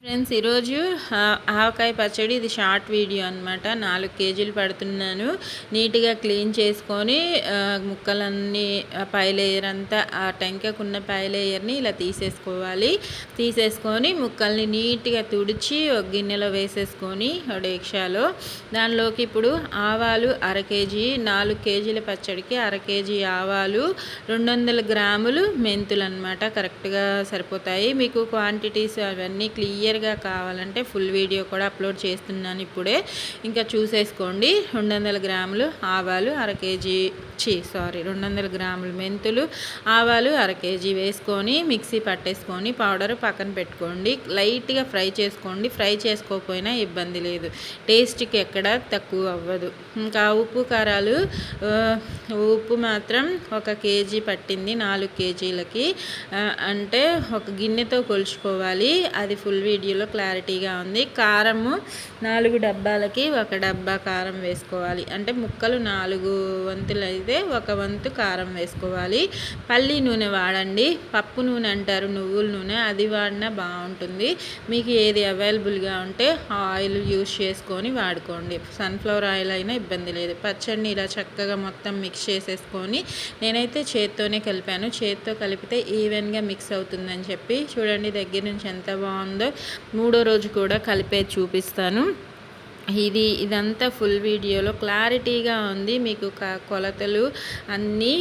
Friends ఈరోజు ఆవకాయ పచ్చడి ఇది షార్ట్ వీడియో అనమాట. 4 కేజీలు పడుతున్నాను. నీట్గా క్లీన్ చేసుకొని ముక్కలన్నీ పై లేయర్ అంతా ఆ టెంకకున్న పై లేయర్ని ఇలా తీసేసుకొని ముక్కల్ని నీట్గా తుడిచి ఒక గిన్నెలో వేసేసుకొని డేక్షాలో దానిలోకి ఇప్పుడు ఆవాలు 1/2 కేజీ, 4 కేజీల పచ్చడికి 1/2 కేజీ ఆవాలు, 200 గ్రాములు మెంతులు అనమాట. కరెక్ట్గా సరిపోతాయి. మీకు క్వాంటిటీస్ అవన్నీ క్లియర్గా కావాలంటే ఫుల్ వీడియో కూడా అప్లోడ్ చేస్తున్నాను ఇప్పుడే, ఇంకా చూసేసుకోండి. 200 గ్రాములు ఆవాలు, 1/2 కేజీ 200 గ్రాములు మెంతులు, ఆవాలు 1/2 కేజీ వేసుకొని మిక్సీ పట్టేసుకొని పౌడర్ పక్కన పెట్టుకోండి. లైట్గా ఫ్రై చేసుకోండి. ఫ్రై చేసుకోకపోయినా ఇబ్బంది లేదు, టేస్ట్కి ఎక్కడ తక్కువ అవ్వదు. ఇంకా ఉప్పు కారాలు, ఉప్పు మాత్రం 1 కేజీ పట్టింది 4 కేజీలకి, అంటే ఒక గిన్నెతో కొలుచుకోవాలి. అది ఫుల్ వీడియోలో క్లారిటీగా ఉంది. కారము 4 డబ్బాలకి 1 డబ్బా కారం వేసుకోవాలి. అంటే ముక్కలు 4 వంతులు అయితే 1 వంతు కారం వేసుకోవాలి. పల్లి నూనె వాడండి. పప్పు నూనె అంటారు, నువ్వుల నూనె, అది వాడినా బాగుంటుంది. మీకు ఏది అవైలబుల్గా ఉంటే ఆయిల్ యూస్ చేసుకొని వాడుకోండి. సన్ఫ్లవర్ ఆయిల్ అయినా ఇబ్బంది లేదు. పచ్చడిని ఇలా చక్కగా మొత్తం మిక్స్ చేసేసుకొని, నేనైతే చేత్తోనే కలిపాను. చేత్తో కలిపితే ఈవెన్గా మిక్స్ అవుతుందని చెప్పి చూడండి దగ్గర నుంచి ఎంత బాగుందో. 3వ రోజు కూడా కలిపే చూపిస్తాను. ఇదంతా ఫుల్ వీడియోలో క్లారిటీగా ఉంది. మీకు కొలతలు అన్నీ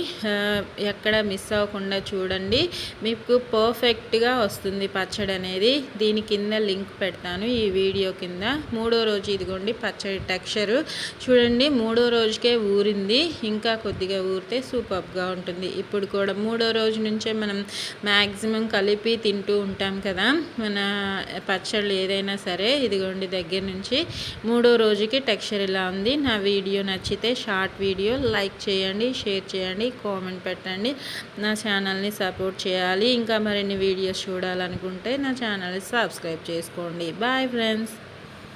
ఎక్కడ మిస్ అవ్వకుండా చూడండి. మీకు పర్ఫెక్ట్గా వస్తుంది పచ్చడి అనేది. దీని కింద లింక్ పెడతాను ఈ వీడియో కింద. 3వ రోజు ఇదిగోండి పచ్చడి టెక్స్చరు చూడండి. 3వ రోజుకే ఊరింది, ఇంకా కొద్దిగా ఊరితే సూపర్గా ఉంటుంది. ఇప్పుడు కూడా 3వ రోజు నుంచే మనం మ్యాక్సిమం కలిపి తింటూ ఉంటాం కదా మన పచ్చళ్ళు ఏదైనా సరే. ఇదిగోండి దగ్గర నుంచి 3వ రోజుకి టెక్స్చర్ ఇలా ఉంది. నా వీడియో నచ్చితే షార్ట్ వీడియో లైక్ చేయండి, షేర్ చేయండి, కామెంట్ పెట్టండి. నా ఛానల్ని సపోర్ట్ చేయాలి. ఇంకా మరిన్ని వీడియోస్ చూడాలనుకుంటే నా ఛానల్ని సబ్స్క్రైబ్ చేసుకోండి. Bye friends.